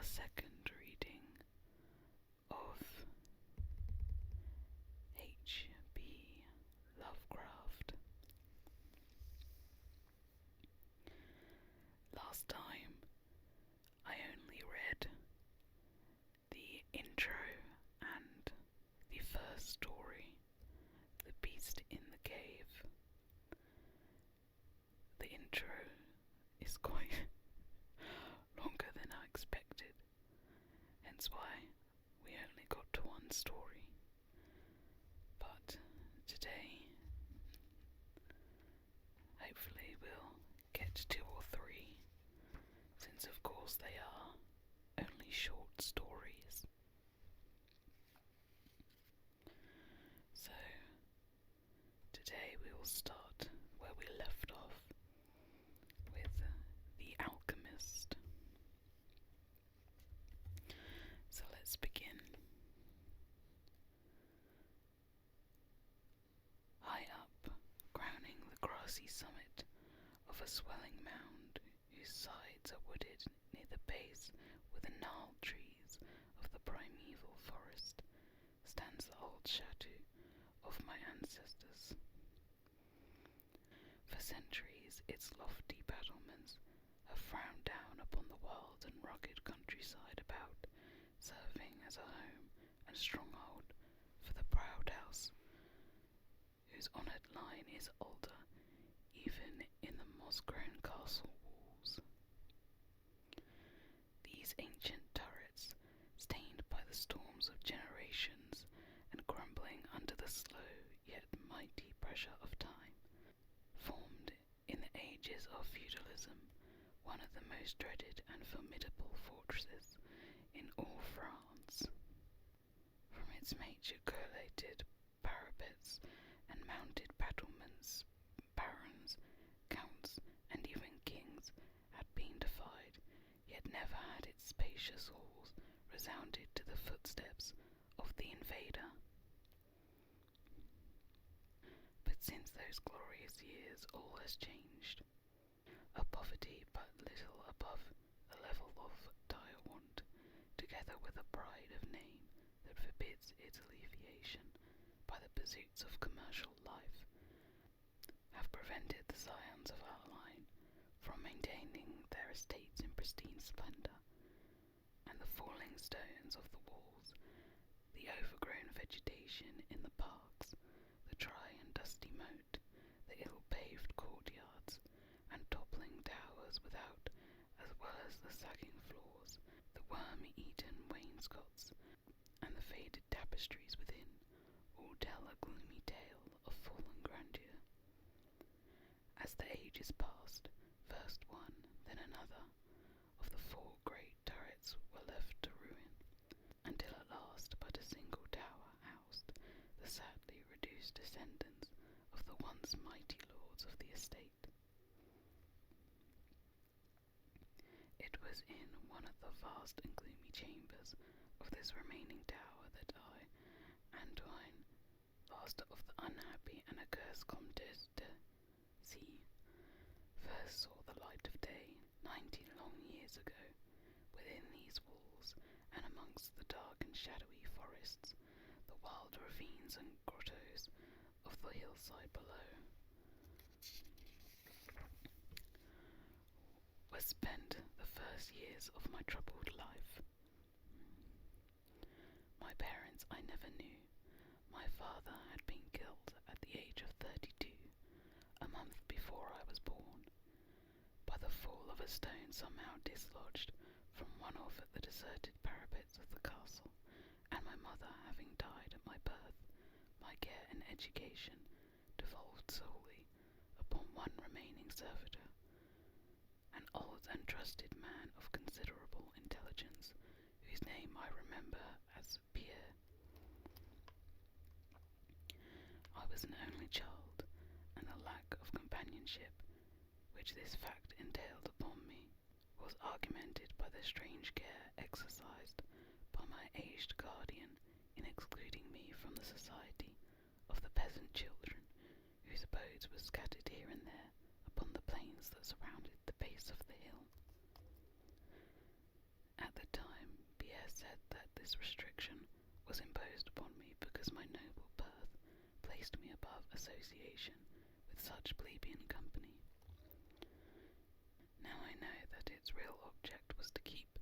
second reading of H.P. Lovecraft. Last time I only read the intro and the first story, The Beast in the Cave. The intro is quite longer than I expected, hence why we only got to one story. But today, hopefully we'll get to 2 or 3, since of course they are only short stories. So, today we will start where we left off, with The Alchemist. So let's begin. High up, crowning the grassy summit of a swelling mound whose sides are wooded near the base with the gnarled trees of the primeval forest, stands the old chateau of my ancestors. For centuries its lofty battlements have frowned down upon the wild and rugged countryside about, serving as a home and stronghold for the proud house, whose honoured line is older even in the moss-grown castle walls. These ancient turrets, stained by the storms of generations and crumbling under the slow yet mighty pressure of time, formed in the ages of feudalism one of the most dreaded and formidable fortresses in all France. From its matriculated parapets and mounted battlements, barons, counts, and even kings had been defied, yet never had its spacious halls resounded to the footsteps of the invader. But since those glorious years all has changed. A poverty but little above the level of dire want, together with a pride of name that forbids its alleviation by the pursuits of commercial life, have prevented the scions of our line from maintaining their estates in pristine splendour, and the falling stones of the walls, the overgrown vegetation in the parks, the dry and dusty moat, the ill-paved courtyards, and toppling towers without, as well as the sagging floors, the worm-eaten wainscots, and the faded tapestries within, all tell a gloomy tale of fallen grandeur. As the ages passed, first one, then another, of the 4 great turrets were left to ruin, until at last but a single tower housed the sadly reduced descendants of the once mighty lords of the estate. It was in one of the vast and gloomy chambers of this remaining tower that I, Antoine, last of the unhappy and accursed Comtesse de C, first saw the light of day 90 long years ago, within these walls, and amongst the dark and shadowy forests, the wild ravines and grottos of the hillside below, were spent the first years of my troubled life. My parents I never knew. My father had been killed at the age of 32, a month before I was born, by the fall of a stone somehow dislodged from one of the deserted parapets of the castle, and my mother having died at my birth, my care and education devolved solely upon one remaining servitor, an old and trusted man of considerable intelligence, whose name I remember as Pierre. I was an only child, and the lack of companionship which this fact entailed upon me was augmented by the strange care exercised by my aged guardian in excluding me from the society of the peasant children whose abodes were scattered here and there upon the plains that surrounded the base of the hill. At the time this restriction was imposed upon me because my noble birth placed me above association with such plebeian company. Now I know that its real object was to keep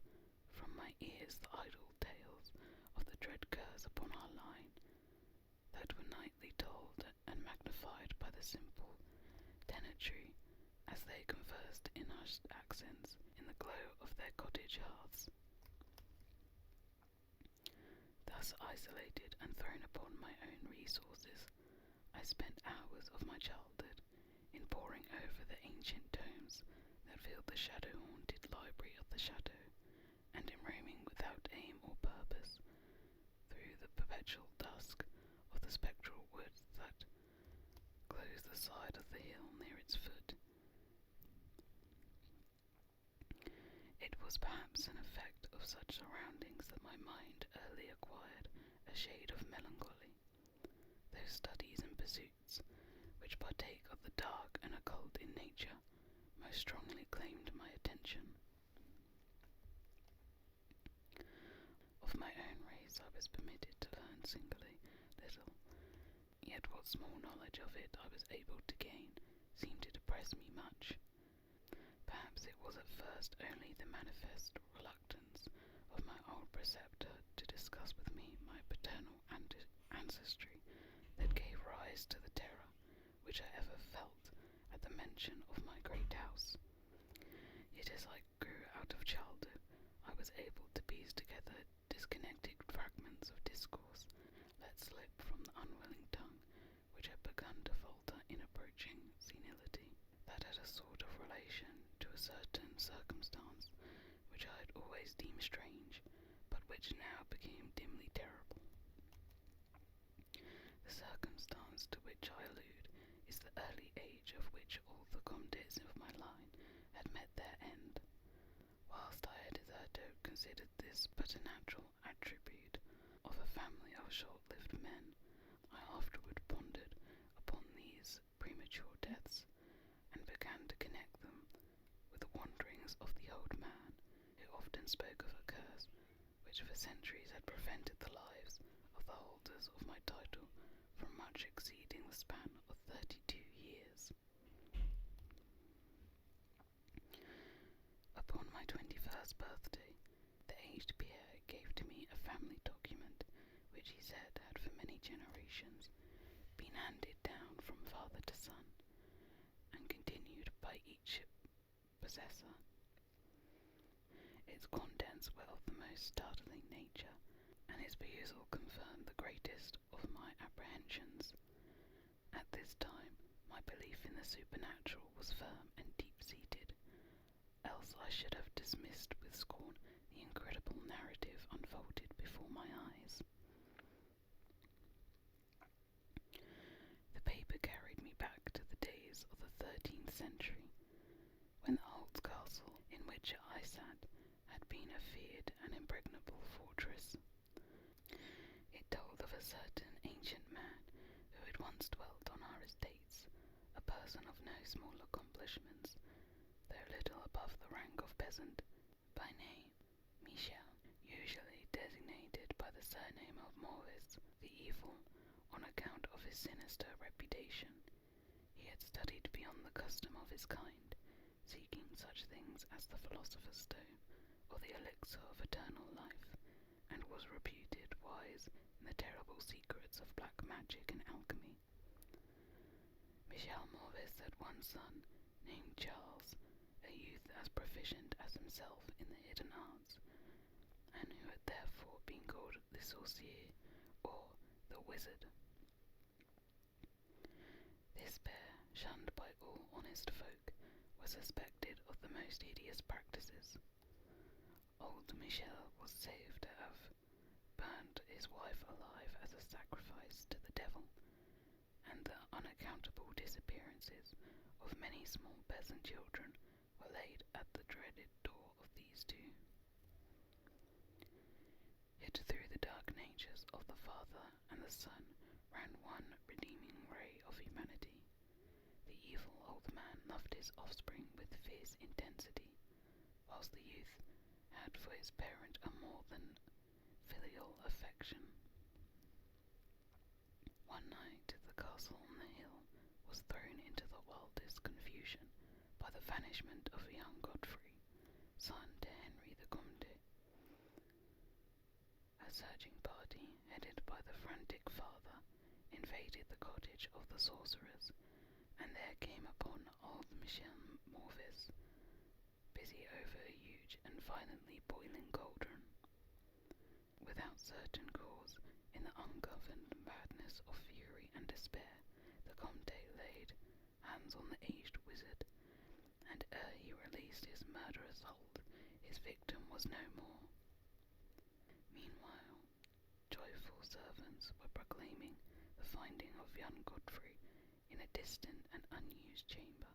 from my ears the idle tales of the dread curs upon our line, that were nightly told and magnified by the simple tenantry as they conversed in hushed accents in the glow of their cottage hearths. Thus isolated and thrown upon my own resources, I spent hours of my childhood in poring over the ancient tomes that filled the shadow-haunted library of the chateau, and in roaming without aim or purpose through the perpetual dusk of the spectral woods that close the side of the hill near its foot. It was perhaps an effect of such surroundings that my mind early acquired a shade of melancholy. Those studies and pursuits which partake of the dark and occult in nature most strongly claimed my attention. Of my own race I was permitted to learn singularly little, yet what small knowledge of it I was able to gain seemed to depress me much. Perhaps it was at first only the manifest reluctance of my old preceptor to discuss with me my paternal ancestry that gave rise to the terror which I ever felt at the mention of my great house. Yet as I grew out of childhood, I was able to piece together disconnected fragments of discourse let slip from the unwilling tongue which had begun to falter in approaching senility, that had a sort of relation to a certain circumstance which I had always deemed strange, but which now became dimly terrible. The circumstance to which I allude is the early age of which all the comtes of my line had met their end. Whilst I had hitherto considered this but a natural attribute of a family of short-lived men, I afterward pondered upon these premature deaths, and began to connect them with the wanderings of the old man, who often spoke of a curse which for centuries had prevented the lives of the holders of my title from much exceeding the span of 32 years. Upon my 21st birthday, the aged Pierre gave to me a family document which he said had for many generations been handed down from father to son, and continued by each possessor. Its contents were of the most startling nature, and its perusal confirmed the greatest of my apprehensions. At this time, my belief in the supernatural was firm and deep-seated, else I should have dismissed with scorn the incredible narrative unfolded before my eyes. The paper carried me back to the days of the 13th century, when the old castle in which I sat had been a feared and impregnable fortress. It told of a certain ancient man who had once dwelt on our estates, a person of no small accomplishments, though little above the rank of peasant, by name Michel, usually designated by the surname of Maurice the Evil, on account of his sinister reputation. He had studied beyond the custom of his kind, seeking such things as the philosopher's stone or the elixir of eternal life, and was reputed wise in the terrible secrets of black magic and alchemy. Michel Maurice had one son, named Charles, a youth as proficient as himself in the hidden arts, and who had therefore been called the sorcier, or the wizard. This pair, shunned by all honest folk, was suspected of the most hideous practices. Old Michel was saved to have burned his wife alive as a sacrifice to the devil, and the unaccountable disappearances of many small peasant children were laid at the dreaded door of these two. Yet through the dark natures of the father and the son ran one redeeming ray of humanity. The evil old man loved his offspring with fierce intensity, whilst the youth had for his parent a more than filial affection. One night the castle on the hill was thrown into the wildest confusion by the vanishment of young Godfrey, son to Henry the Comte. A searching party, headed by the frantic father, invaded the cottage of the sorcerers, and there came upon old Michel Morvis, busy over a huge and violently boiling cauldron. Without certain cause, in the ungoverned madness of fury and despair, the Comte laid hands on the aged wizard, and ere he released his murderous hold, his victim was no more. Meanwhile, joyful servants were proclaiming the finding of young Godfrey in a distant and unused chamber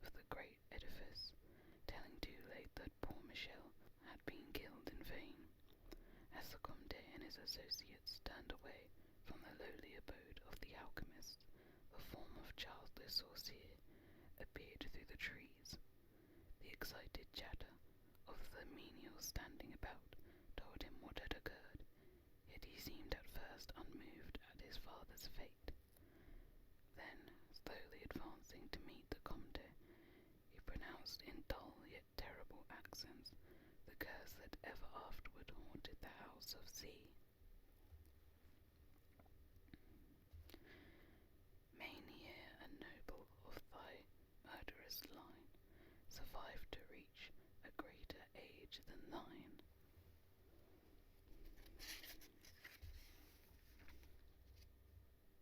of the great edifice, telling too late that poor Michel had been killed in vain. As the Comte and his associates turned away from the lowly abode of the alchemist, the form of Charles the Sorcier appeared through the trees. The excited chatter of the menials standing about told him what had occurred, yet he seemed at first unmoved at his father's fate. Then, slowly advancing to meet the Comte, he pronounced in dull yet terrible accents the curse that ever afterward haunted the house of C. Many a noble of thy murderous line survived to reach a greater age than thine.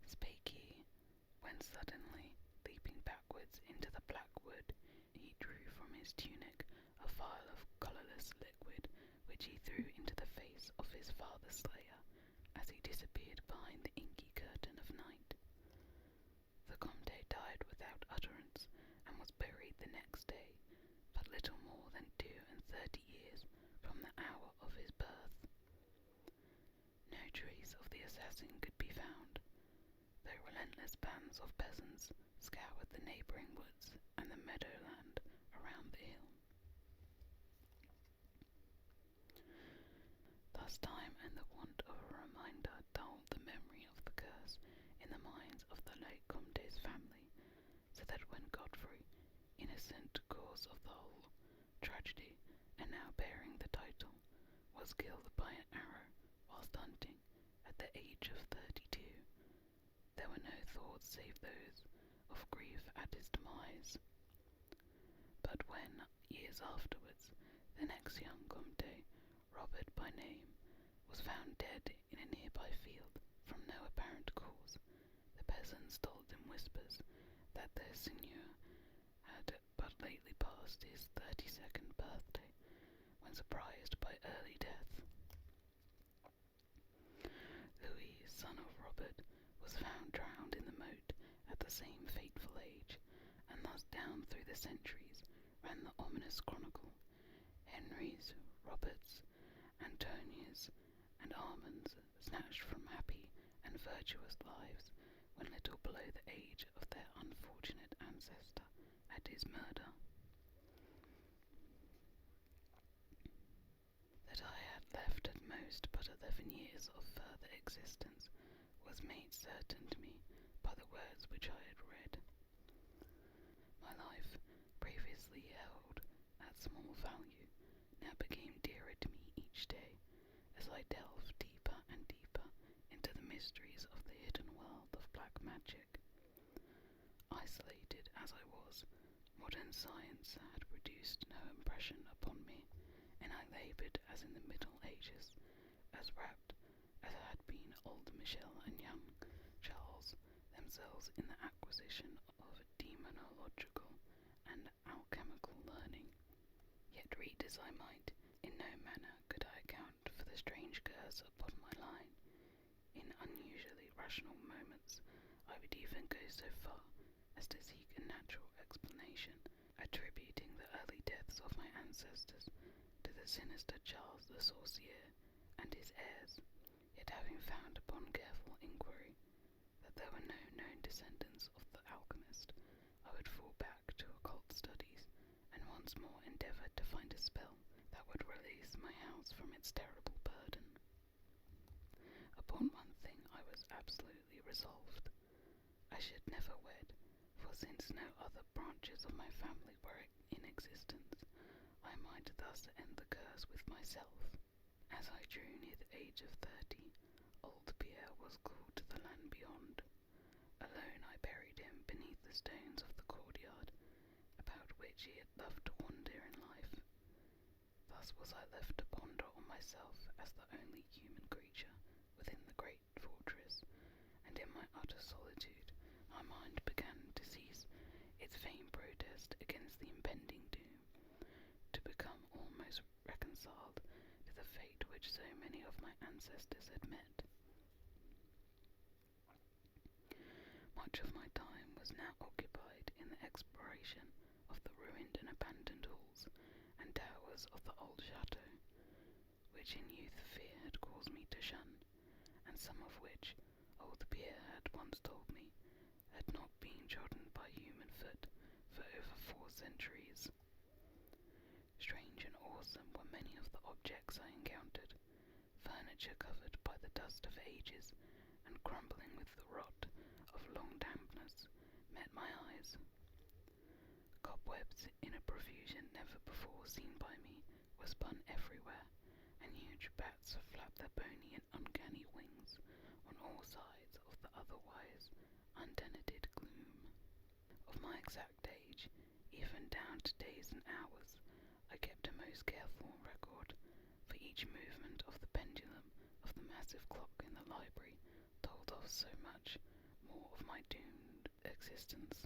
Spake he, when suddenly, leaping backwards into the black wood, he drew from his tunic a phial of colourless liquid, which he threw into the face of his father's slayer, as he disappeared behind the inky curtain of night. The Comte died without utterance, and was buried the next day, but little more than 32 years from the hour of his birth. No trace of the assassin could be found, though relentless bands of peasants scoured the neighbouring woods and the meadowland around the hill. Thus time and the want of a reminder dulled the memory of the curse in the minds of the late Comte's family, so that when Godfrey, innocent cause of the whole tragedy, and now bearing the title, was killed by an arrow whilst hunting at the age of 32, there were no thoughts save those of grief at his demise. But when, years afterwards, the next young Comte, Robert by name, was found dead in a nearby field from no apparent cause, the peasants told in whispers that their seigneur had but lately passed his 32nd birthday, when surprised by early death. Louis, son of Robert, was found drowned in the moat at the same fateful age, and thus down through the centuries ran the ominous chronicle. Henry's, Robert's, Antonia's, and Armand's snatched from happy and virtuous lives when little below the age of their unfortunate ancestor at his murder. That I had left at most but 11 years of further existence was made certain to me by the words which I had read. My life, previously held at small value, now became dearer to me each day, as I delved deeper and deeper into the mysteries of the hidden world of black magic. Isolated as I was, modern science had produced no impression upon me, and I laboured as in the Middle Ages, as rapt as had been old Michel and young Charles themselves in the acquisition of demonological and alchemical learning. Yet read as I might, in no manner could I account for the strange curse upon my line. In unusually rational moments, I would even go so far as to seek a natural explanation, attributing the early deaths of my ancestors to the sinister Charles the Sorcier and his heirs, yet having found upon careful inquiry that there were no known descendants of the alchemist, I would fall back to occult studies, and once more endeavour to find a spell that would release my house from its terrible burden. absolutely resolved. I should never wed, for since no other branches of my family were in existence, I might thus end the curse with myself. As I drew near the age of 30, old Pierre was called to the land beyond. Alone I buried him beneath the stones of the courtyard, about which he had loved to wander in life. Thus was I left to ponder on myself as the only human creature within the great fortress, and in my utter solitude my mind began to cease its vain protest against the impending doom, to become almost reconciled to the fate which so many of my ancestors had met. Much of my time was now occupied in the exploration of the ruined and abandoned halls and towers of the old chateau, which in youth fear had caused me to shun, and some of which, old Pierre had once told me, had not been trodden by human foot for over 4 centuries. Strange and awesome were many of the objects I encountered. Furniture covered by the dust of ages and crumbling with the rot of long dampness met my eyes. Cobwebs in a profusion never before seen by me were spun everywhere, and huge bats flapped their bony and uncanny wings on all sides of the otherwise untenanted gloom. Of my exact age, even down to days and hours, I kept a most careful record, for each movement of the pendulum of the massive clock in the library told of so much more of my doomed existence.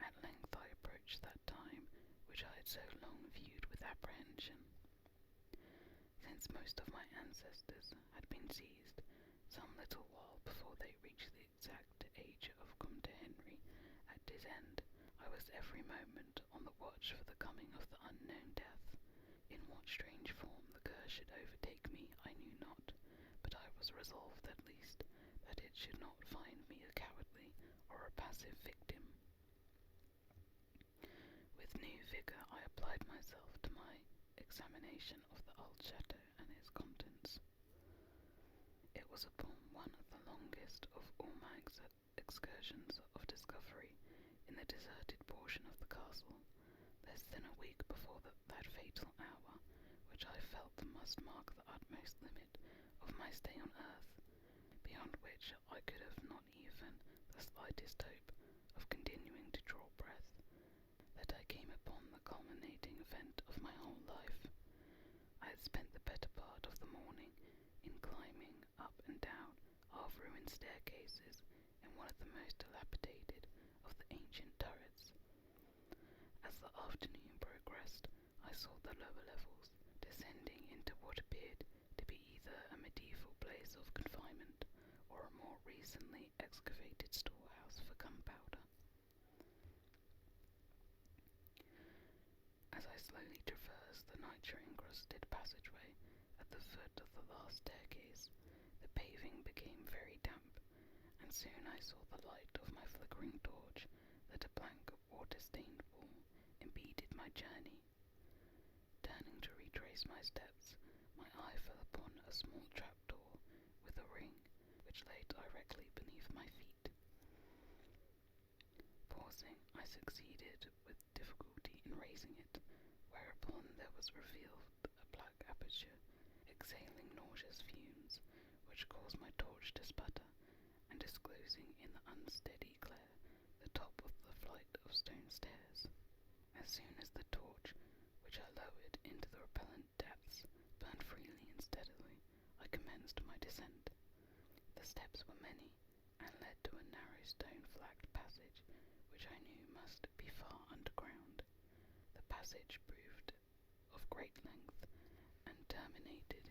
At length I approached that time which I had so long viewed with apprehension. Since most of my ancestors had been seized some little while before they reached the exact age of Comte Henry at his end, I was every moment on the watch for the coming of the unknown death. In what strange form the curse should overtake me I knew not, but I was resolved at least that it should not find me a cowardly or a passive victim. With new vigour I applied myself to my examination of the old chateau and its contents. It was upon one of the longest of all my excursions of discovery in the deserted portion of the castle, less than a week before that fatal hour, which I felt must mark the utmost limit of my stay on earth, beyond which I could have not even the slightest hope of continuing to draw breath, that I came upon the culminating event of my whole life. I had spent the better part of the morning in climbing up and down half-ruined staircases in one of the most dilapidated of the ancient turrets. As the afternoon progressed, I saw the lower levels descending into what appeared to be either a medieval place of confinement or a more recently excavated storehouse for gunpowder. As I slowly traversed the nitre-encrusted passageway at the foot of the last staircase, the paving became very damp, and soon I saw the light of my flickering torch that a blank, water-stained wall impeded my journey. Turning to retrace my steps, my eye fell upon a small trapdoor with a ring, which lay directly beneath my feet. Pausing, I succeeded with difficulty in raising it, whereupon there was revealed a black aperture, exhaling nauseous fumes, which caused my torch to sputter, and disclosing in the unsteady glare the top of the flight of stone stairs. As soon as the torch, which I lowered into the repellent depths, burned freely and steadily, I commenced my descent. The steps were many, and led to a narrow stone-flagged passage, which I knew must be far underground. The passage proved of great length, and terminated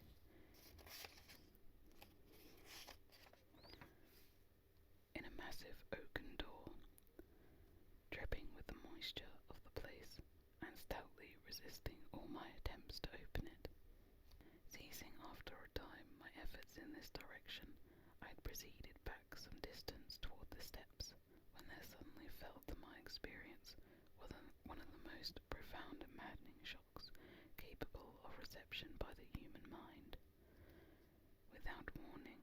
in a massive oaken door, dripping with the moisture of the place, and stoutly resisting all my attempts to open it. Ceasing after a time my efforts in this direction, I had proceeded back some distance toward the steps, when there suddenly fell to my experience one of the most profound and maddening shocks capable of reception by the human mind. Without warning,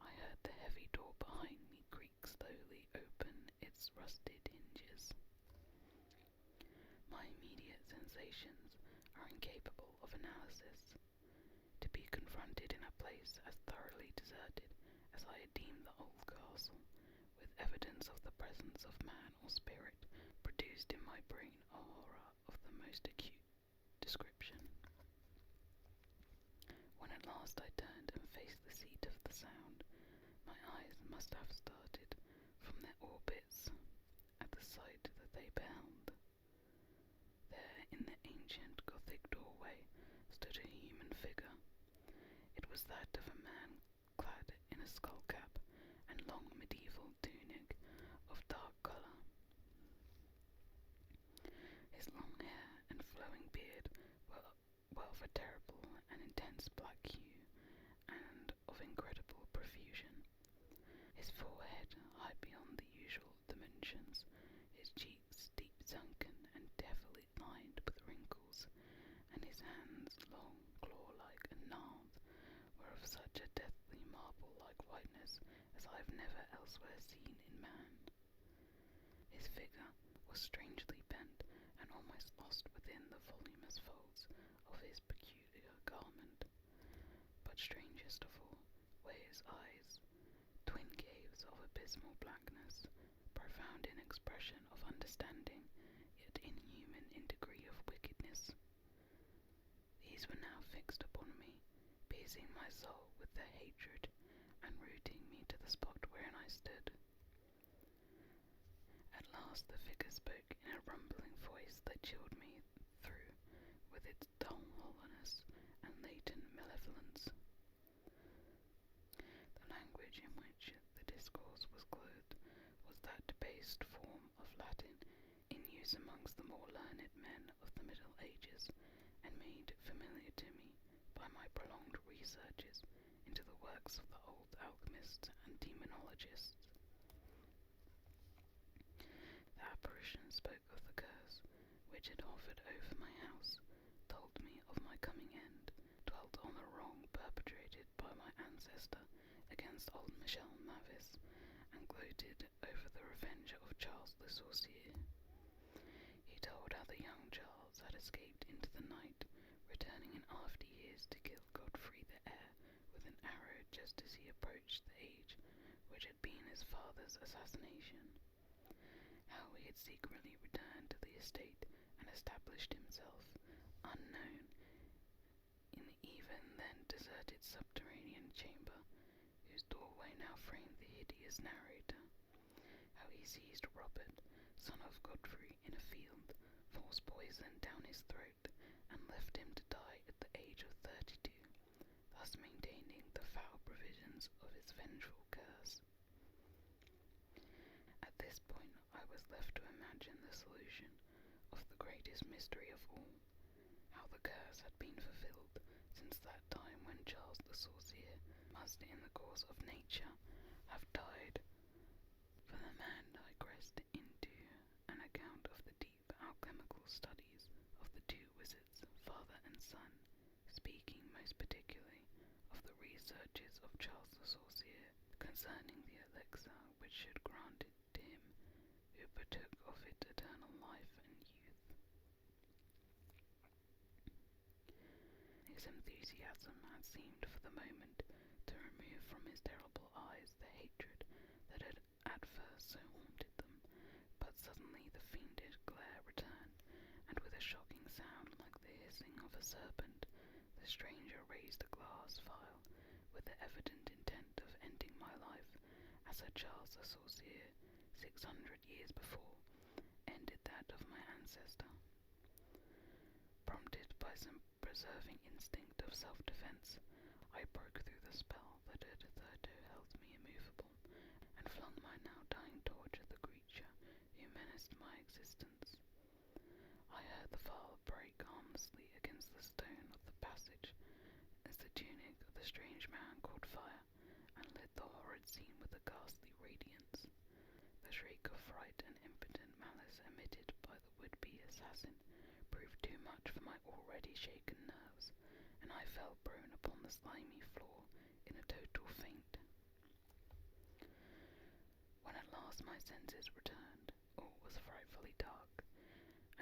I heard the heavy door behind me creak slowly open its rusted hinges. My immediate sensations are incapable of analysis. To be confronted in a place as thoroughly deserted as I had deemed the old castle, with evidence of the presence of man or spirit, produced in my brain a horror of the most acute description. When at last I turned and faced the seat of the sound, my eyes must have started from their orbits at the sight that they beheld. There, in the ancient Gothic doorway, stood a human figure. It was that of a man clad in a skull cap and long medieval tunic of dark colour. His long hair and flowing beard were of a terrible and intense black hue, and of incredible profusion. His forehead, high beyond the usual dimensions, his cheeks deep sunken and heavily lined with wrinkles, and his hands, long, claw-like and gnarled, were of such a deathly marble-like whiteness as I have never elsewhere seen in man. His figure was strangely bent and almost lost within the voluminous folds of his peculiar garment. But strangest of all were his eyes, twin caves of abysmal blackness, profound in expression of understanding, yet inhuman in degree of wickedness. These were now fixed upon me, piercing my soul with their hatred, and rooting me to the spot wherein I stood. At last the figure spoke in a rumbling voice that chilled me through with its dull hollowness and latent malevolence. The language in which the discourse was clothed was that debased form of Latin in use amongst the more learned men of the Middle Ages, and made familiar to me by my prolonged researches into the works of the old alchemists and demonologists. The apparition spoke of the curse which had hovered over my house, told me of my coming end, dwelt on the wrong perpetrated by my ancestor against old Michel Mavis, and gloated over the revenge of Charles the Sorcier. He told how the young Charles had escaped into the night, returning in after years to kill Godfrey the heir with an arrow just as he approached the age which had been his father's assassination. How he had secretly returned to the estate and established himself, unknown, in the even then deserted subterranean chamber, whose doorway now framed the hideous narrator. How he seized Robert, son of Godfrey, in a field, forced poison down his throat, and left him to die at the age of 32, thus maintaining the foul provisions of his vengeful curse. At this point I was left to imagine the solution of the greatest mystery of all, how the curse had been fulfilled since that time when Charles the Sorcier must, in the course of nature, have died. For the man digressed into an account of the deep alchemical studies of the two wizards, father and son, speaking most particularly of the researches of Charles the Sorcier concerning the elixir which should grant it to him who partook of it eternal life and youth. His enthusiasm had seemed for the moment to remove from his terrible eyes the hatred that had at first so haunted them, but suddenly the fiendish glare returned, and with a shocking sound like the hissing of a serpent, the stranger raised a glass phial with the evident intent of ending my life, as Sir Charles the Sorcier, 600 years before, ended that of my ancestor. Prompted by some preserving instinct of self-defense, I broke through the spell that had hitherto held me immovable, and flung my now dying torch at the creature who menaced my existence. I heard the phial break harmlessly against the stone of the passage, as the tunic of the strange man caught fire, and lit the horrid scene with a ghastly radiance. The shriek of fright and impotent malice emitted by the would-be assassin proved too much for my already shaken nerves, and I fell prone upon the slimy floor in a total faint. last my senses returned, all was frightfully dark,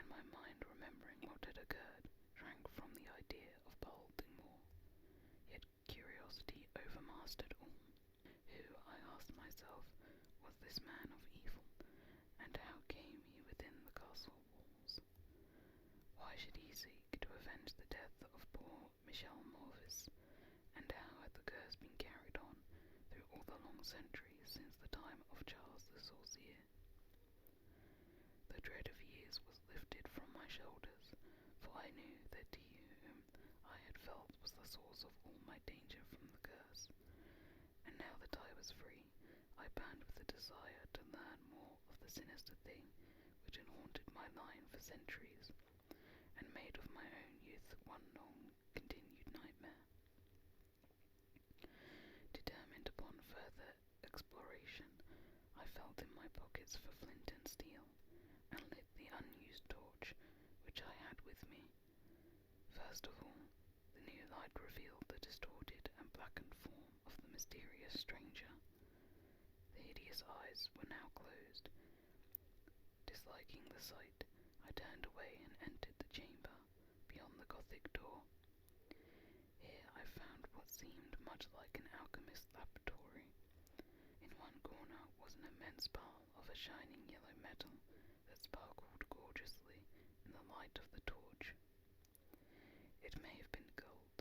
and my mind, remembering what had occurred, shrank from the idea of beholding more. Yet curiosity overmastered all. Who, I asked myself, was this man of evil, and how came he within the castle walls? Why should he seek to avenge the death of poor Michel Maurice, and how had the curse been carried on through all the long centuries since the time of Charles the Sorcier? The dread of years was lifted from my shoulders, for I knew that he whom I had felt was the source of all my danger from the curse, and now that I was free, I burned with the desire to learn more of the sinister thing which had haunted my mind for centuries, and made of my own youth one long continued nightmare. Determined upon further exploration, I felt in my pockets for flint and steel, and lit the unused torch which I had with me. First of all, the new light revealed the distorted and blackened form of the mysterious stranger. The hideous eyes were now closed. Disliking the sight, I turned away and entered the chamber beyond the Gothic door. Here I found what seemed much like an alchemist's laboratory. In one corner was an immense pile of a shining yellow metal that sparkled gorgeously in the light of the torch. It may have been gold,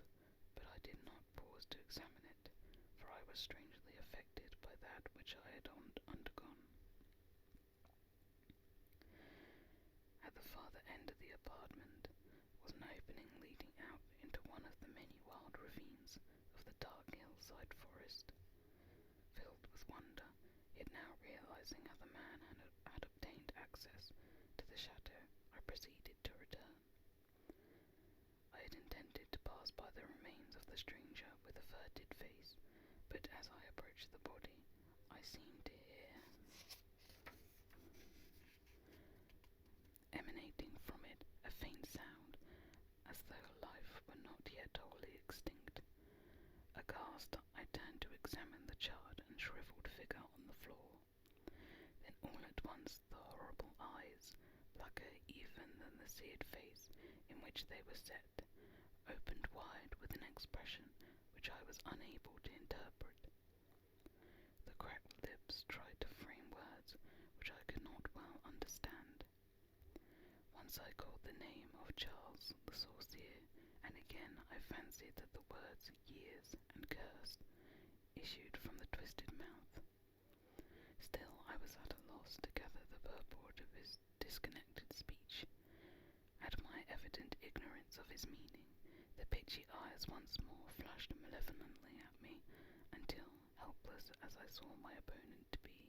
but I did not pause to examine it, for I was strangely affected by that which I had undergone. At the farther end of the apartment was an opening leading out into one of the many wild ravines of the dark hillside forest. Filled with wonder, yet now realizing how the man had obtained access to the chateau, I proceeded to return. I had intended to pass by the remains of the stranger with averted face, but as I approached the body, I seemed to hear, emanating from it, a faint sound, as though life were not yet wholly extinct. Aghast, I turned to examine the charred and shriveled figure on the floor. Then all at once the horrible eyes, blacker even than the seared face in which they were set, opened wide with an expression which I was unable to interpret. The cracked lips tried to frame words which I could not well understand. Once I called the name of Charles the Sorcier, and again I fancied that the words years and curse issued from the twisted mouth. Still I was at a loss to gather the purport of his disconnected speech. At my evident ignorance of his meaning, the pitchy eyes once more flashed malevolently at me, until, helpless as I saw my opponent to be,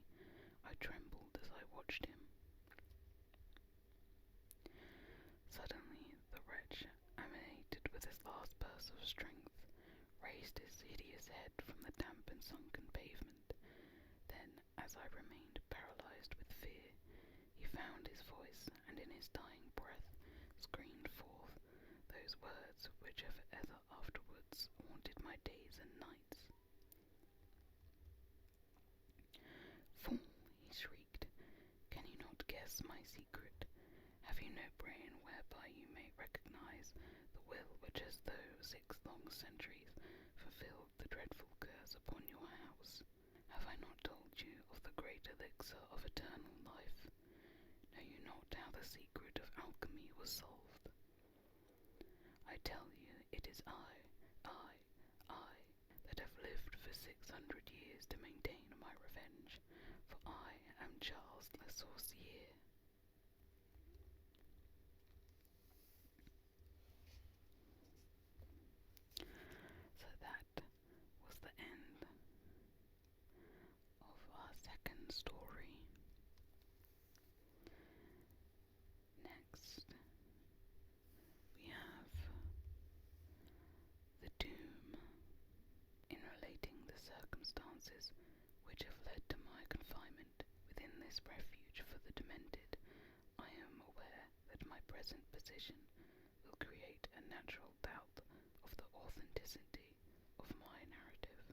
I trembled as I watched him. Suddenly the wretch, animated with his last burst of strength, raised his hideous head from the damp and sunken pavement. Then, as I remained paralyzed with fear, he found his voice, and in his dying breath screamed forth those words which have ever afterwards haunted my days and nights. "Fool," he shrieked, "can you not guess my secret? Have you no brain whereby you may recognize the will which has through 6 long centuries fulfilled the dreadful curse upon your house? Have I not told you of the great elixir of eternal life? Know you not how the secret of alchemy was solved? I tell you it is I, that have lived for 600 years to maintain my revenge, for I am Charles the Sorcier." So that was the end of our second story. Next, we have The Tomb. In relating the circumstances which have led to my confinement within this refuge for the demented, I am aware that my present position will create a natural doubt of the authenticity of my narrative.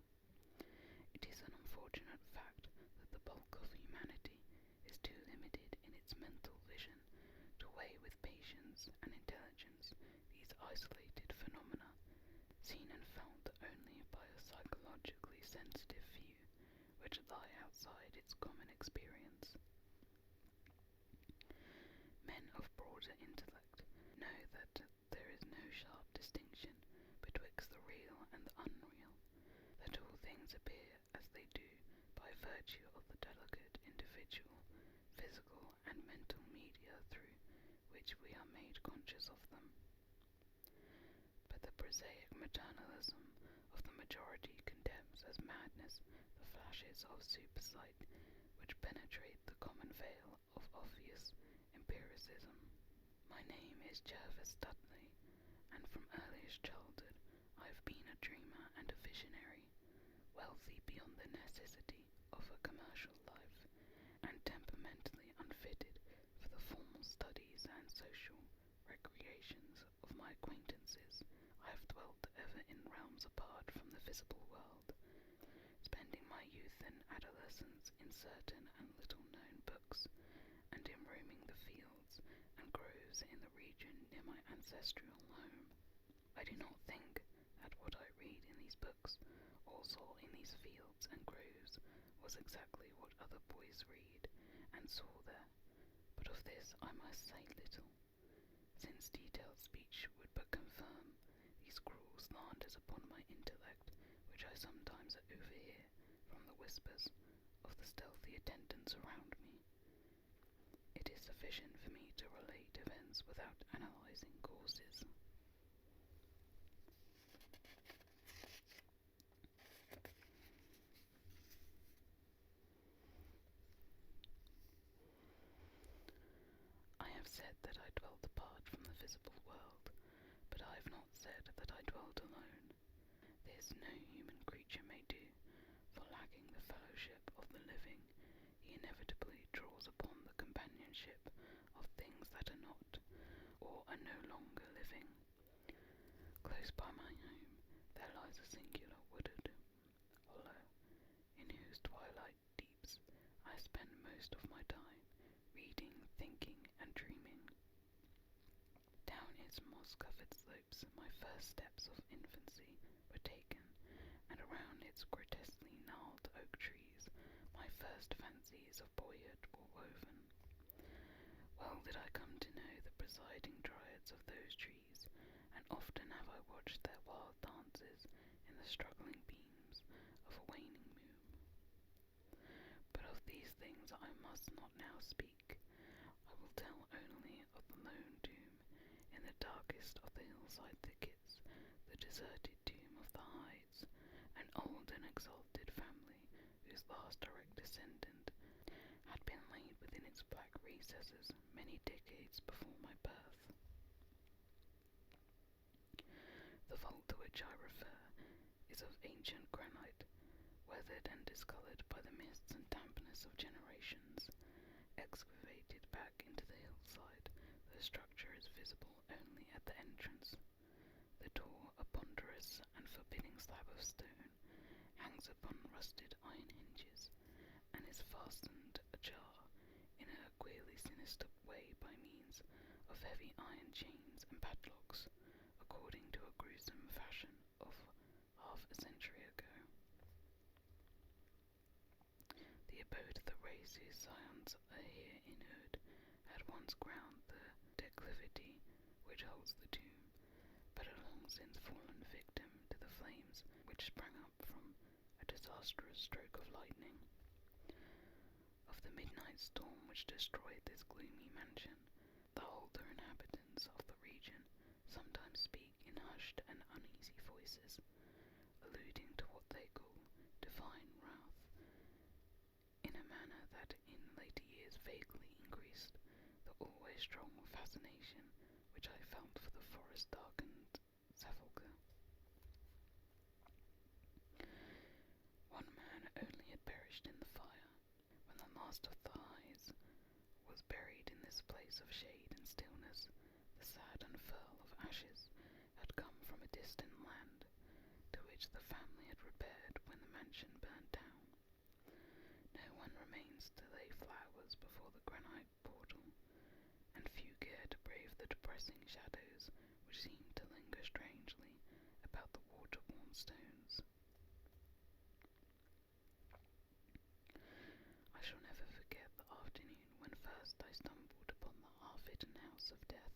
It is an unfortunate fact that the bulk of humanity its mental vision to weigh with patience and intelligence these isolated phenomena, seen and felt only by a psychologically sensitive few, which lie outside its common experience. Men of broader intellect know that there is no sharp distinction betwixt the real and the unreal, that all things appear as they do by virtue of the delicate individual, physical and mental media through which we are made conscious of them. But the prosaic materialism of the majority condemns as madness the flashes of supersight which penetrate the common veil of obvious empiricism. My name is Jervis Dudley, and from earliest childhood I have been a dreamer and a visionary, wealthy beyond the necessity of a commercial life, and temperamentally unfitted for the formal studies and social recreations of my acquaintances. I have dwelt ever in realms apart from the visible world, spending my youth and adolescence in certain and little-known books, and in roaming the fields and groves in the region near my ancestral home. I do not think that what I read in these books, or saw in these fields and groves, was exactly what other boys read and saw there, but of this I must say little, since detailed speech would but confirm these cruel slanders upon my intellect, which I sometimes overhear from the whispers of the stealthy attendants around me. It is sufficient for me to relate events without analyzing causes. I have said that I dwelt apart from the visible world, but I have not said that I dwelt alone. This no human creature may do, for lacking the fellowship of the living, he inevitably draws upon the companionship of things that are not, or are no longer living. Close by my home there lies a singular wooded hollow, in whose twilight deeps I spend most of my time, reading, thinking, and dreaming. Down its moss-covered slopes my first steps of infancy were taken, and around its grotesquely gnarled oak trees my first fancies of boyhood were woven. Well did I come to know the presiding dryads of those trees, and often have I watched their wild dances in the struggling beams of a waning moon. But of these things I must not now speak. I will tell only of the lone tomb in the darkest of the hillside thickets, the deserted tomb of the Hydes, an old and exalted family whose last direct descendant had been laid within its black recesses many decades before my birth. The vault to which I refer is of ancient granite, weathered and discoloured by the mists and dampness of generations. Excavated back into the hillside, the structure is visible only at the entrance. The door, a ponderous and forbidding slab of stone, hangs upon rusted iron hinges, and is fastened ajar in a queerly sinister way by means of heavy iron chains and padlocks, according to a gruesome fashion of half a century ago. The abode of the race whose scions are here in Hood had once crowned the declivity which holds the tomb, but had long since fallen victim to the flames which sprang up from a disastrous stroke of lightning. Of the midnight storm which destroyed this gloomy mansion, the older inhabitants of the region sometimes speak in hushed and uneasy voices, alluding to what they call divine wrath, in a manner that in later years vaguely increased the always strong fascination which I felt for the forest-darkened sepulchre. One man only had perished in the fire, when the last of the Hydes was buried in this place of shade and stillness. The sad unfurl of ashes had come from a distant land, to which the family had repaired when the mansion burned down. No one remains to lay flowers before the granite portal the depressing shadows which seemed to linger strangely about the water-worn stones. I shall never forget the afternoon when first I stumbled upon the half-hidden house of death.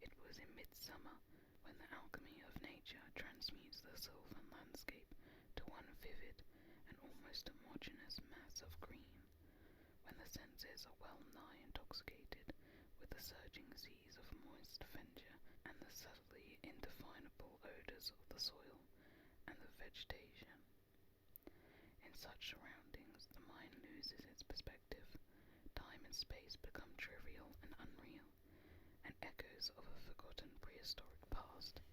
It was in midsummer, when the alchemy of nature transmutes the sylvan landscape to one vivid and almost homogeneous mass of green, when the senses are well nigh intoxicated with the surging seas of moist verdure and the subtly indefinable odours of the soil and the vegetation. In such surroundings, the mind loses its perspective, time and space become trivial and unreal, and echoes of a forgotten prehistoric past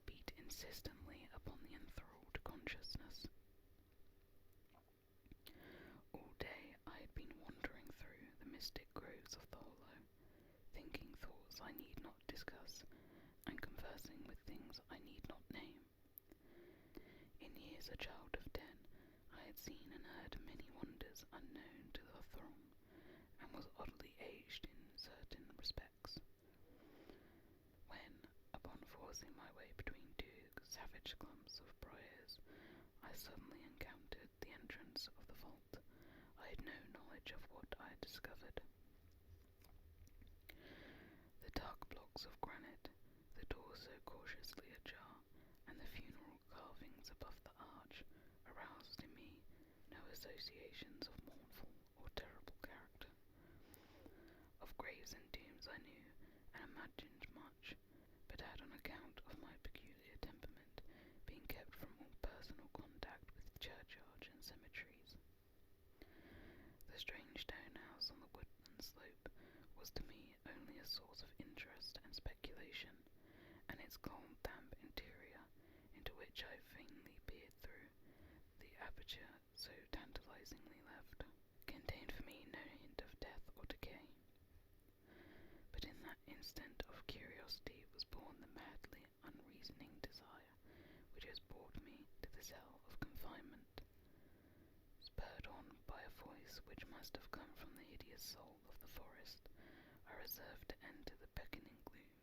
beat insistently upon the enthralled consciousness. All day I had been wandering through the mystic groves of the hollow, thinking thoughts I need not discuss, and conversing with things I need not name. In years a child of 10, I had seen and heard many wonders unknown to the throng, and was oddly aged in certain respects. When, upon forcing my way between two savage clumps of briars, I suddenly encountered the entrance of the vault, I had no knowledge of what I had discovered. The dark blocks of granite, the door so cautiously ajar, and the funeral carvings above the arch aroused in me no associations of mournful or terrible character. Of graves and tombs I knew and imagined much, but had on account of my peculiar temperament been kept from all personal contact with churchyards and cemeteries. The strange stone house on the woodland slope was to me only a source of interest and speculation, and its cold, damp interior, into which I vainly peered through the aperture so tantalizingly left, contained for me no hint of death or decay. But in that instant of curiosity was born the madly unreasoning desire which has brought me to the cell of confinement. Spurred on by a voice which must have come from the hideous soul of the forest, I resolved to enter the beckoning gloom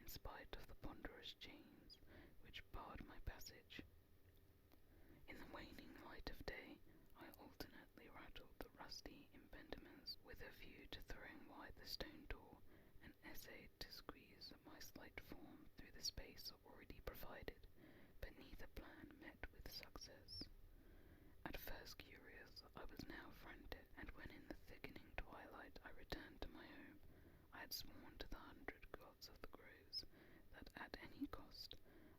in spite of the ponderous chains which barred my passage. In the waning light of day, I alternately rattled the rusty impediments with a view to throwing wide the stone door, and essayed to squeeze my slight form through the space already provided, but neither plan met with success. At first curious, I was now frantic, and when in the thickening twilight I returned to my home, I had sworn to the 100 gods of the groves that at any cost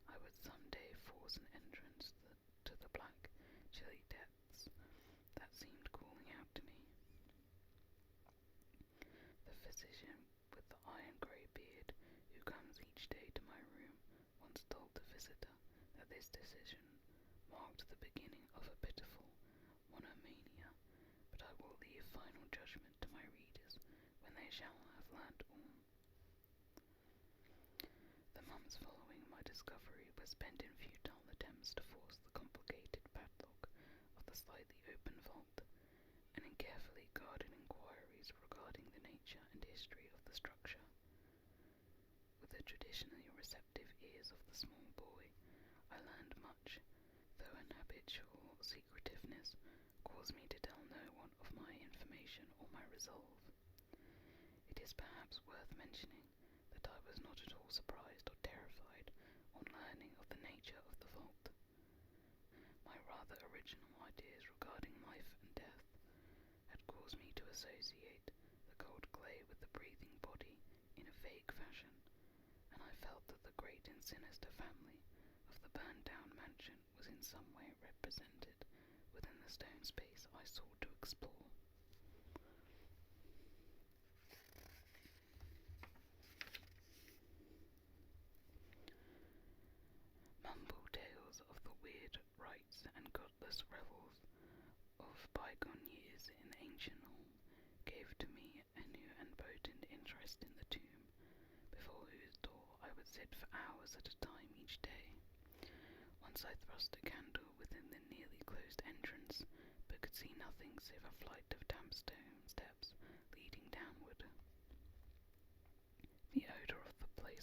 I would some day force an entrance to the black, chilly depths that seemed calling out to me. The physician with the iron-grey beard, who comes each day to my room, once told the visitor that this decision marked the beginning of a pitiful monomania, but I will leave final judgment to my readers when they shall have learnt all. The months following my discovery were spent in futile attempts to force the complicated padlock of the slightly open vault, and in carefully guarded inquiries regarding the nature and history of the structure. With the traditionally receptive ears of the small boy, I learned much, though an habitual secretiveness caused me to tell no one of my information or my resolve. It is perhaps worth mentioning that I was not at all surprised or terrified on learning of the nature of the vault. My rather original ideas regarding life and death had caused me to associate the cold clay with the breathing body in a vague fashion, and I felt that the great and sinister family of the burned-down mansion was in some way represented within the stone space I sought to explore. Mumble tales of the weird rites and godless revels of bygone years in the ancient hall gave to me a new and potent interest in the tomb, before whose door I would sit for hours at a time each day. Once I thrust a candle within the nearly closed entrance, but could see nothing save a flight of damp stone steps leading downward. The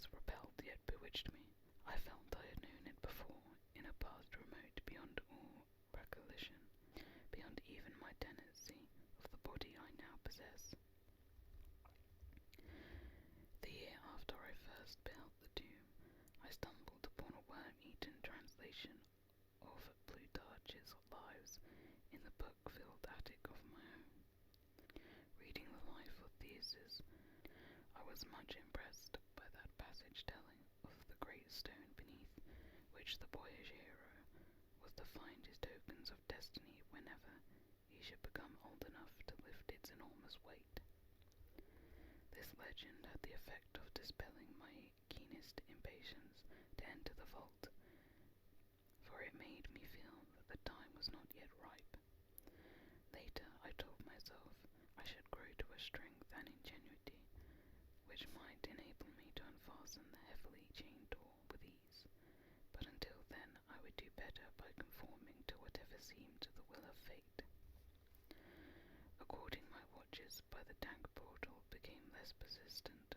place repelled yet bewitched me. I felt I had known it before, in a past remote beyond all recollection, beyond even my tenancy of the body I now possess. The year after I first beheld the tomb, I stumbled upon a worm-eaten translation of Plutarch's Lives in the book-filled attic of my home. Reading the life of Theseus, I was much impressed by that passage telling of the great stone beneath which the boyish hero was to find his tokens of destiny whenever he should become old enough to lift its enormous weight. This legend had the effect of dispelling my keenest impatience to enter the vault, for it made me feel that the time was not yet ripe. Later, I told myself I should grow to a strength and ingenuity which might enable me to unfasten the heavily chained door with ease, but until then I would do better by conforming to whatever seemed the will of fate. According my watches by the dank portal became less persistent,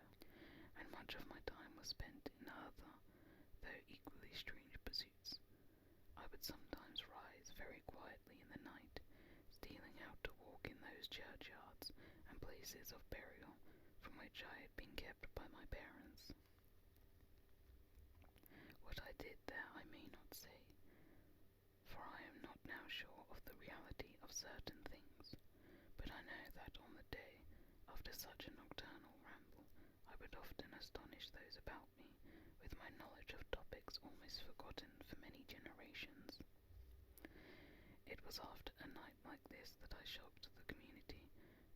and much of my time was spent in other, though equally strange pursuits. I would sometimes rise very quietly in the night, stealing out to walk in those churchyards and places of burial from which I had been kept by my parents. What I did there I may not say, for I am not now sure of the reality of certain things, but I know that on the day after such a nocturnal ramble I would often astonish those about me with my knowledge of topics almost forgotten for many generations. It was after a night like this that I shocked the community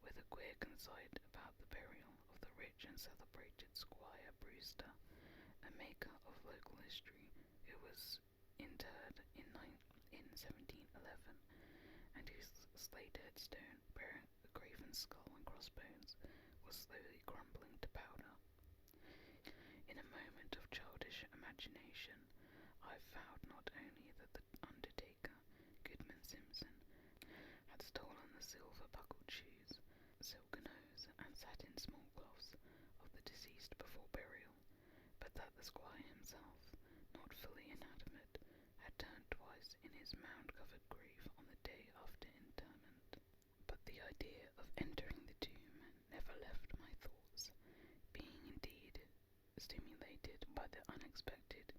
with a queer conceit about the burial of the rich and celebrated Squire Brewster, a maker of local history who was interred in 1711, and whose slate headstone bearing a graven skull and crossbones was slowly crumbling to powder. In a moment of childish imagination, I vowed not only that the undertaker, Goodman Simpson, had stolen the silver-buckled shoes, silken hose, and satin smallcloths of the deceased before burial, but that the squire himself, not fully inanimate, had turned twice in his mound-covered grave on the day after interment. But the idea of entering the tomb never left my thoughts, being indeed stimulated by the unexpected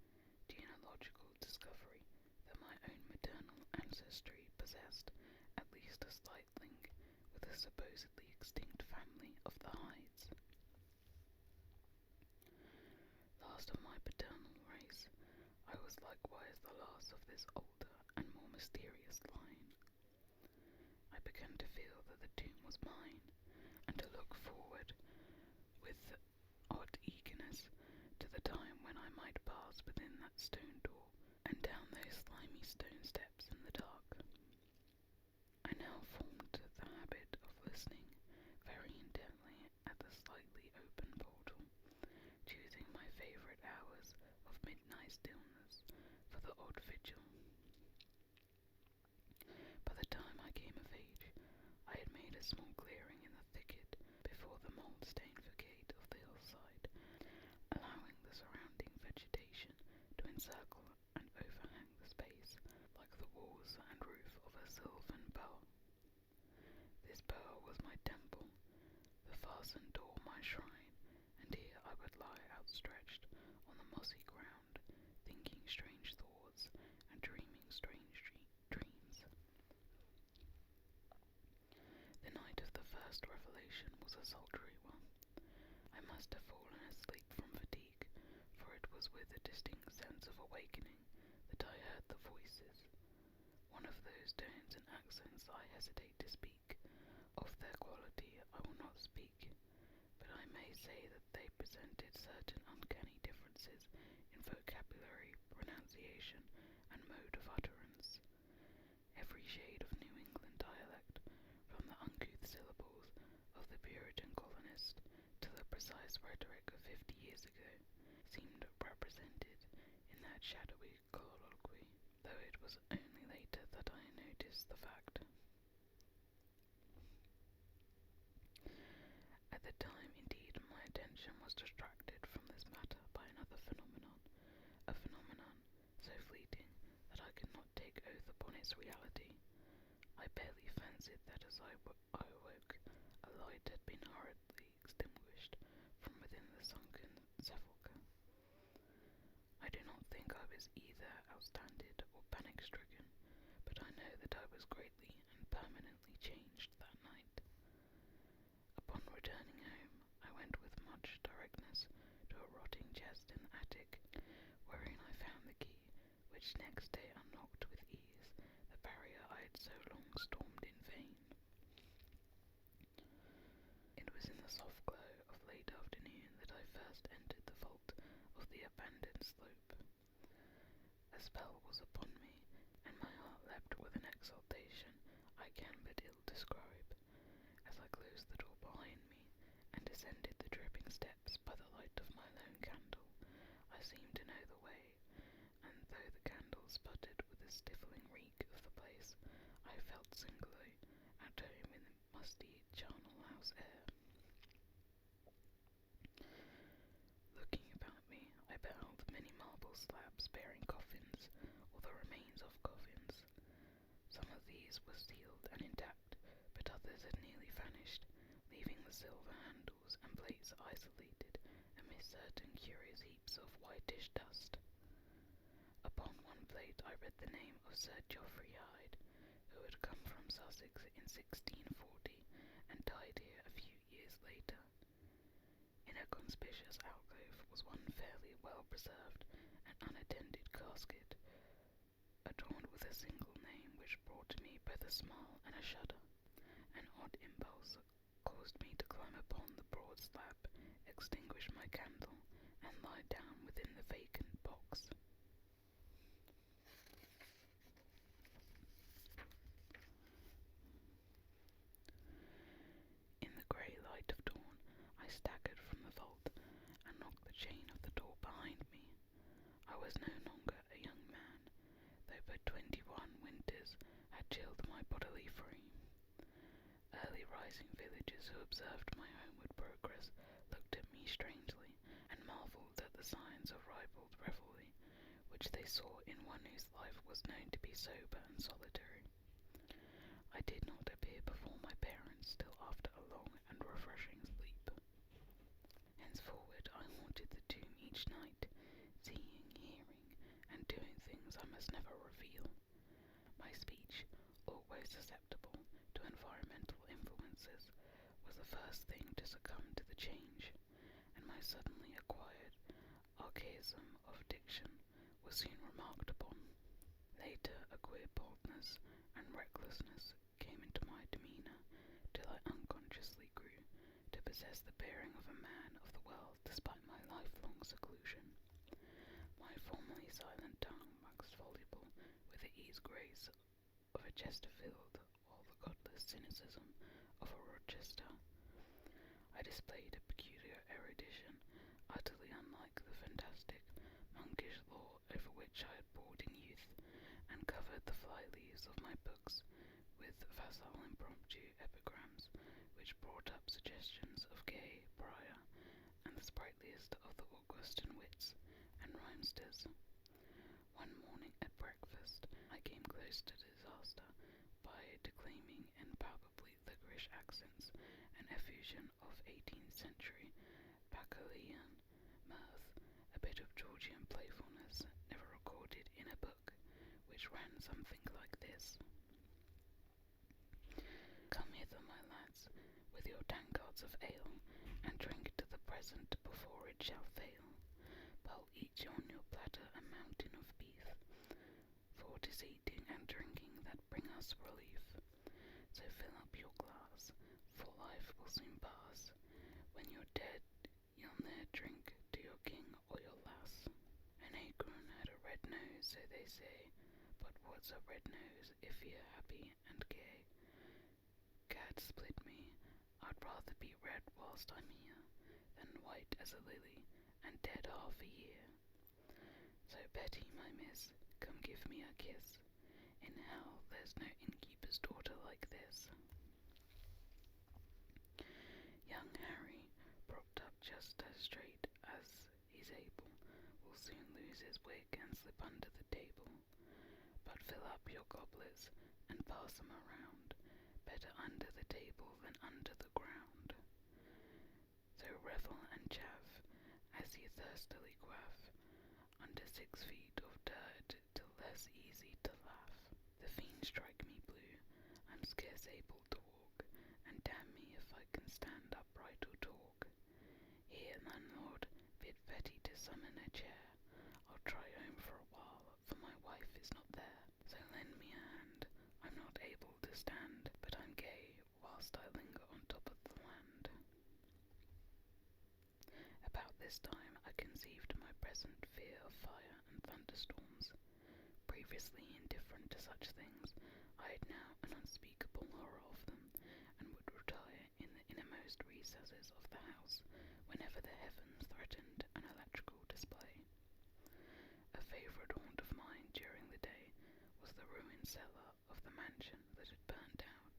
genealogical discovery that my own maternal ancestry possessed at least a slight link with the supposedly extinct family of the Hydes. Last of my paternal race, I was likewise the last of this older and more mysterious line. I began to feel that the tomb was mine, and to look forward with odd eagerness to the time when I might pass within that stone door and down those slimy stone steps in the dark. I now formed the habit of listening very intently at the slightly open portal, choosing my favourite hours of midnight stillness for the odd vigil. By the time I came of age, I had made a small clearing in the thicket before the mould-stained facade of the hillside, allowing the surrounding vegetation to encircle and overhang the space like the walls and roof of a sylvan bower. This bower was my temple, the fastened door my shrine, and here I would lie outstretched on the mossy ground, thinking strange thoughts and dreaming strange dreams. The night of the first revelation was a sultry one. I must have fallen asleep from fatigue, for it was with a distinct sense of awakening that I heard the voices. One of those tones and accents I hesitate to speak. Of their quality I will not speak, but I may say that they presented certain uncanny differences in vocabulary, pronunciation, and mode of utterance. Every shade of New England dialect, from the uncouth syllables of the Puritan colonist to the precise rhetoric of 50 years ago, seemed represented in that shadowy colloquy, though it was only later that I noticed the fact. At the time, indeed, my attention was distracted from this matter by a phenomenon so fleeting that I could not take oath upon its reality. I barely fancied that as I awoke, a light had been hurriedly extinguished from within the sunken sepulchre. I do not think I was either astounded or panic-stricken, but I know that I was greatly and permanently changed that night. Upon returning home, I went with much directness to a rotting chest in the attic, wherein I found the key, which next day unlocked with ease the barrier I had so long stormed in vain. It was in the soft glow of late afternoon that I first entered the vault of the abandoned slope. A spell was upon me, and my heart leapt with an exultation I can but ill describe. As I closed the door behind me, and descended the dripping steps by the light of my lone candle, I seemed to know the way, and though the candle sputtered with the stifling reek of the place, I felt singly at home in the musty charnel house air. Looking about me, I beheld many marble slabs bearing coffins, or the remains of coffins. Some of these were sealed and intact, but others had nearly vanished, leaving the silver handles and plates isolated amidst certain curious heaps of whitish dust. Upon one plate I read the name of Sir Geoffrey Hyde, who had come from Sussex in 1640 and died here a few years later. In a conspicuous alcove was one fairly well-preserved and unattended casket, adorned with a single name which brought to me both a smile and a shudder. An odd impulse caused me to climb upon the broad slab, extinguish my candle, and lie down within the vacant box. In the grey light of dawn, I staggered from the vault and knocked the chain of the door behind me. I was no longer a young man, though but 21 winters had chilled my bodily frame. Early rising villagers who observed my homeward progress looked at me strangely, and marvelled at the signs of ribald revelry which they saw in one whose life was known to be sober and solitary. I did not appear before my parents till after a long and refreshing sleep. Henceforward I haunted the tomb each night, seeing, hearing, and doing things I must never reveal. My speech, always susceptible to environmental influences, was the first thing to succumb to the change, and my suddenly acquired archaism of diction was soon remarked upon. Later, a queer boldness and recklessness came into my demeanour, till I unconsciously grew to possess the bearing of a man of the world despite my lifelong seclusion. My formerly silent tongue waxed voluble with the ease-grace of a Chesterfield or the godless cynicism of a Rochester. I displayed a peculiar erudition, utterly unlike the fantastic, monkish lore over which I had pored in youth, and covered the fly-leaves of my books with facile impromptu epigrams which brought up suggestions of Gay, Prior, and the sprightliest of the Augustan wits and rhymesters. One morning at breakfast I came close to disaster by declaiming in palpably licorice accents an effusion of 18th century Bacchanalian mirth, a bit of Georgian playfulness never recorded in a book, which ran something like this. Come hither, my lads, with your tankards of ale, and drink to the present before it shall fail. Bowl each on your platter a mountain of beef, for 'tis eating and drinking that bring us relief. So fill up your glass, for life will soon pass. When you're dead, you'll ne'er drink to your king or your lass. An acorn had a red nose, so they say, but what's a red nose if you're happy and gay? Gad split me, I'd rather be red whilst I'm here, than white as a lily, and dead half a year. So Betty, my miss, come give me a kiss. In hell there's no innkeeper's daughter like this. Young Harry, propped up just as straight as he's able, soon lose his wig and slip under the table. But fill up your goblets and pass 'em around, better under the table than under the ground. So revel and chaff, as ye thirstily quaff, under 6 feet of dirt, till less easy to laugh. The fiends strike me blue, I'm scarce able to walk, and damn me if I can stand upright or talk. Here, landlord, bid Betty to summon a chair. I'll try home for a while, for my wife is not there. So lend me a hand, I'm not able to stand, but I'm gay whilst I linger on top of the land. About this time I conceived my present fear of fire and thunderstorms. Previously indifferent to such things, I had now an unspeakable horror of them, and would retire in the innermost recesses of the house whenever the heavens threatened an electrical display. A favourite haunt of mine during the day was the ruined cellar of the mansion that had burned down,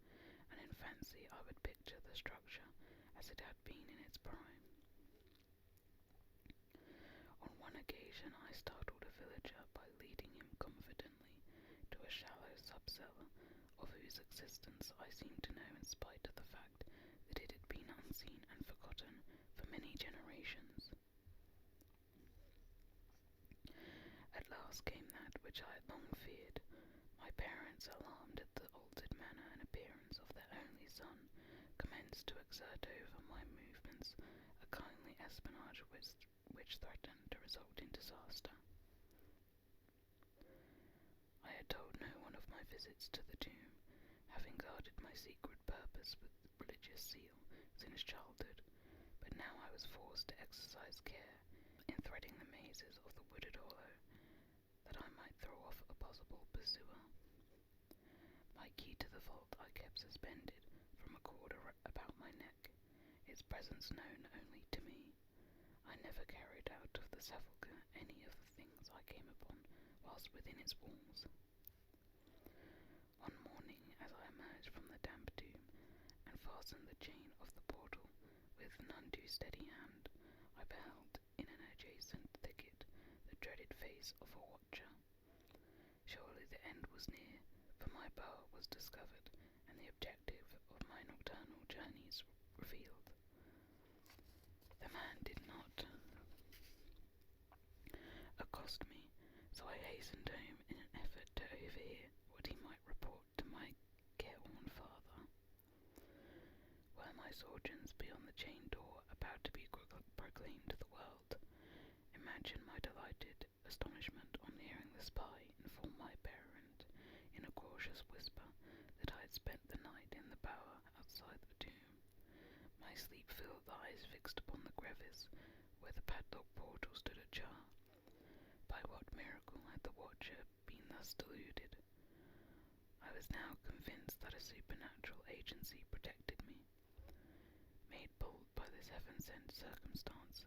and in fancy I would picture the structure as it had been in its prime. On one occasion I startled a villager by leading him confidently to a shallow sub-cellar, of whose existence I seemed to know in spite of the fact that it had been unseen and forgotten for many generations. At last came that which I had long feared. My parents, alarmed at the altered manner and appearance of their only son, commenced to exert over my movements a kindly espionage which threatened to result in disaster. I had told no one of my visits to the tomb, having guarded my secret purpose with religious zeal since childhood, but now I was forced to exercise care in threading the mazes of the wooded hollow, that I might throw off a possible pursuer. My key to the vault I kept suspended from a cord about my neck, its presence known only to me. I never carried out of the sepulchre any of the things I came upon whilst within its walls. One morning, as I emerged from the damp tomb and fastened the chain of the portal with none too steady hand, I beheld in an adjacent thicket the dreaded face of a watcher. Surely the end was near, for my bower was discovered, and the objective of my nocturnal journeys revealed. The man did not accost me, so I hastened home in an effort to overhear what he might report to my careworn father. Were my sojourns beyond the chained door about to be proclaimed to the world, imagine my delighted astonishment on hearing the spy inform my parent in a cautious whisper that I had spent the night in the bower outside the tomb, my sleep-filled eyes fixed upon the crevice where the padlocked portal stood ajar. By what miracle had the watcher been thus deluded? I was now convinced that a supernatural agency protected me. Made bold by this heaven-sent circumstance,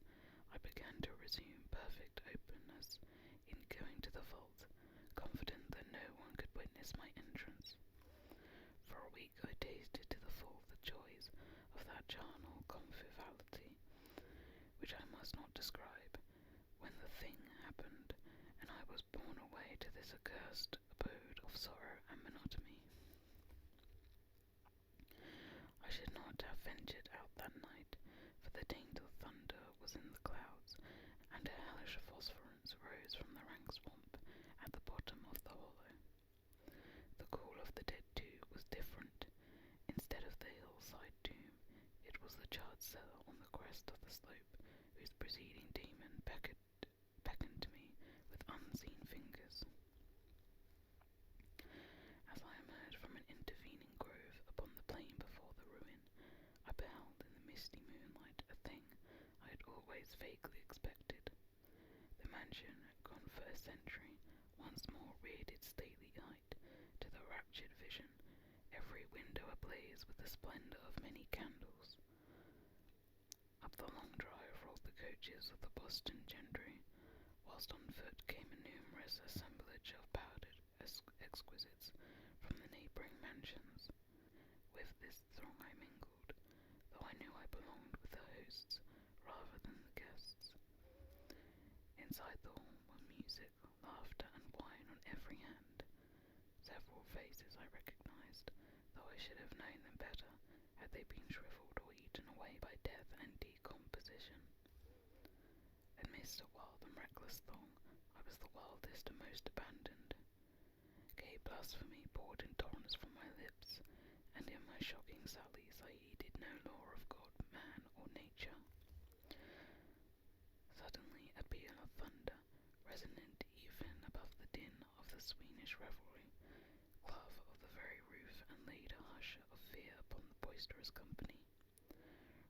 I began to resume perfect openness in going to the vault, confident that no one could witness my entrance. For a week I tasted to the full the joys of that charnel conviviality, which I must not describe, when the thing happened, and I was borne away to this accursed abode of sorrow and monotony. I should not have ventured out that night, for the dainty thunder was in the clouds, and a hellish phosphorescence rose from the rank swamp at the bottom of the hollow. The call of the dead, too, was different. Instead of the hillside tomb, it was the charred cellar on the crest of the slope, whose preceding demon beckoned to me with unseen fingers. As I emerged from an intervening grove upon the plain before the ruin, I beheld in the misty moonlight a thing I had always vaguely expected. The mansion, gone for a century, once more reared its stately height to the raptured vision, every window ablaze with the splendour of many candles. Up the long drive rolled the coaches of the Boston gentry, whilst on foot came a numerous assemblage of powdered exquisites from the neighbouring mansions. With this throng I mingled, though I knew I belonged with the hosts rather than the guests. In Inside the hall were music, laughter, and wine on every hand. Several faces I recognized, though I should have known them better had they been shriveled or eaten away by death and decomposition. Amidst a wild and reckless throng, I was the wildest and most abandoned. Gay blasphemy poured in torrents from my lips, and in my shocking sallies I heeded no law of God, man, or nature. Suddenly a peal of thunder, resonant even above the din of the Swedish revelry, clove of the very roof and laid a hush of fear upon the boisterous company.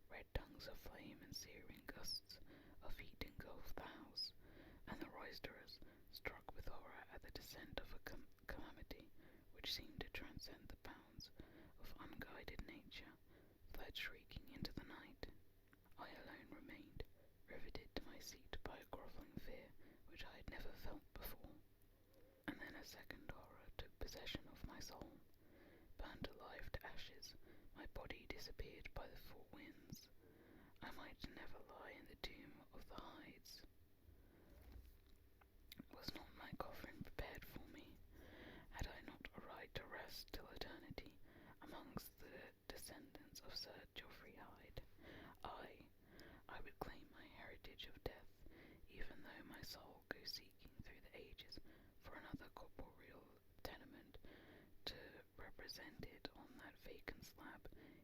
Red tongues of flame and searing gusts of heat engulfed the house, and the roisterers, struck with horror at the descent of a calamity which seemed to transcend the bounds of unguided nature, fled shrieking into the night. I alone remained, riveted to my seat by a grovelling fear which I had never felt before. And then a second horror took possession of my soul. Burnt alive to ashes, my body disappeared by the four winds. I might never lie in the tomb of the hides. Was not my coffin prepared for me? Had I not a right to rest till eternity amongst the descendants of Sir Geoffrey Hyde? I would claim my heritage of death, even though my soul goes seeking through the ages for another corporeal tenement to represent it on that vacant slab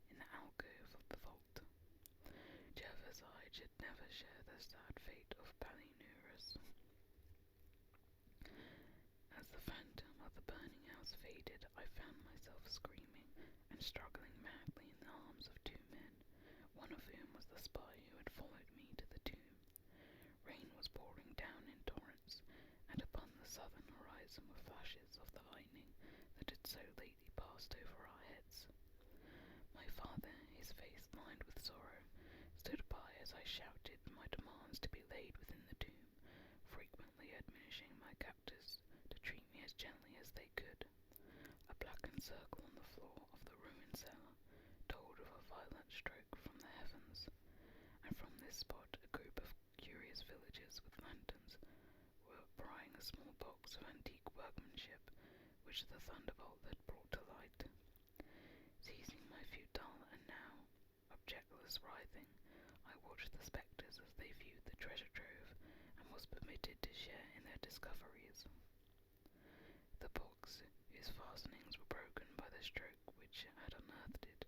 in the alcove of the vault. Jervis Hyde should never share the sad fate of Palinurus. As the phantom of the burning house faded, I found myself screaming and struggling madly in the arms of two men, one of whom was the spy who had followed me to the tomb. Rain was pouring down in torrents, and upon the southern horizon were flashes of the lightning that had so lately passed over our heads. My father, his face lined with sorrow, stood by as I shouted my demands to be laid within the tomb, frequently admonishing my captors to treat me as gently as they could. A blackened circle on the floor of the ruined cellar told of a violent stroke from the heavens, and from this spot a group of curious villagers with lanterns were prying a small box of antique workmanship which the thunderbolt had brought to light. Seizing my futile and now objectless writhing, I watched the spectres as they viewed the treasure trove, and was permitted to share in their discoveries. The box, whose fastenings were broken by the stroke which had unearthed it,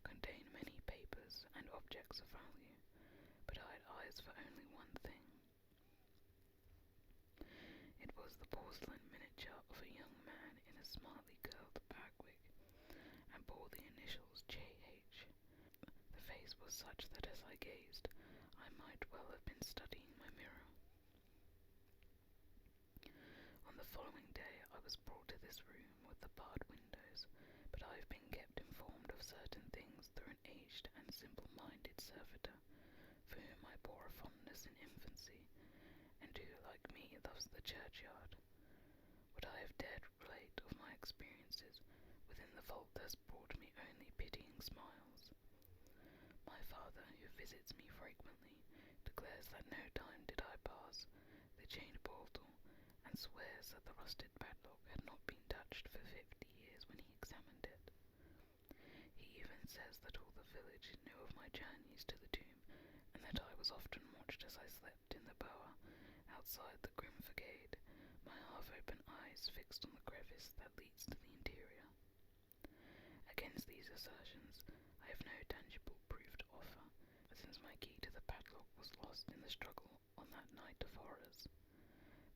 contained many papers and objects of value, but I had eyes for only one thing. It was the porcelain miniature of a young man in a smartly curled bagwig, and bore the initials J.H. The face was such that as I gazed, I might well have been studying my mirror. On the following day I was brought to this room with the barred windows, but I have been kept informed of certain things through an aged and simple-minded servitor, for whom I bore a fondness in infancy, and who, like me, loves the churchyard. What I have dared relate of my experiences within the vault has brought me only pitying smiles. My father, who visits me frequently, declares that no time did I pass the chained portal, and swears that the rusted padlock had not been touched for 50 years when he examined it. He even says that all the village knew of my journeys to the tomb, and that I was often watched as I slept in the bower outside the grim facade, my half-open eyes fixed on the crevice that leads to the interior. Against these assertions, I have no tangible proof to offer, since my key to the padlock was lost in the struggle on that night of horrors.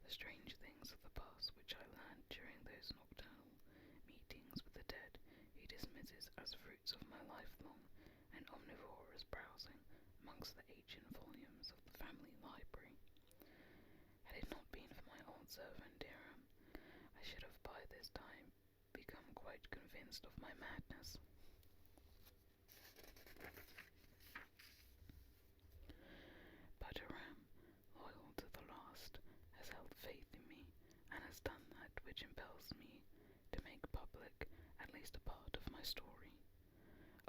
The strange things of the past which I learned during those nocturnal meetings with the dead he dismisses as fruits of my lifelong and omnivorous browsing amongst the ancient volumes of the family library. Had it not been for my old servant Dirham, I should have by this time become quite convinced of my madness. But Dirham, loyal to the last, has held faith in me, and has done that which impels me to make public at least a part of my story.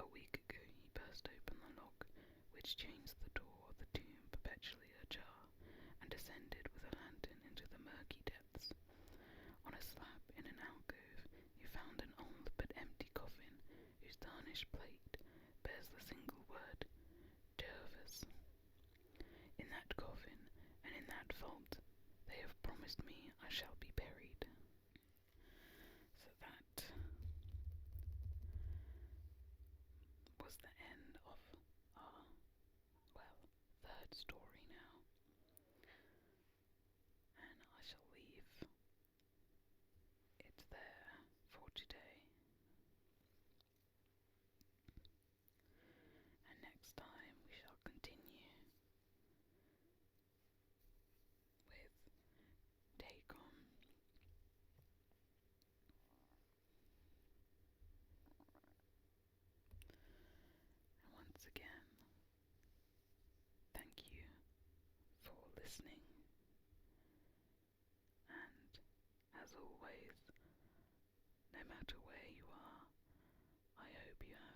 A week ago he burst open the lock which chains the door of the tomb perpetually ajar, and descended with a finished plate bears the single word Jervis. In that coffin and in that vault they have promised me I shall be buried. So that was the end of our, third story now. And I shall leave it there for today. And next time we shall continue with Dagon. And once again, thank you for listening. And as always, no matter where you are, I hope you have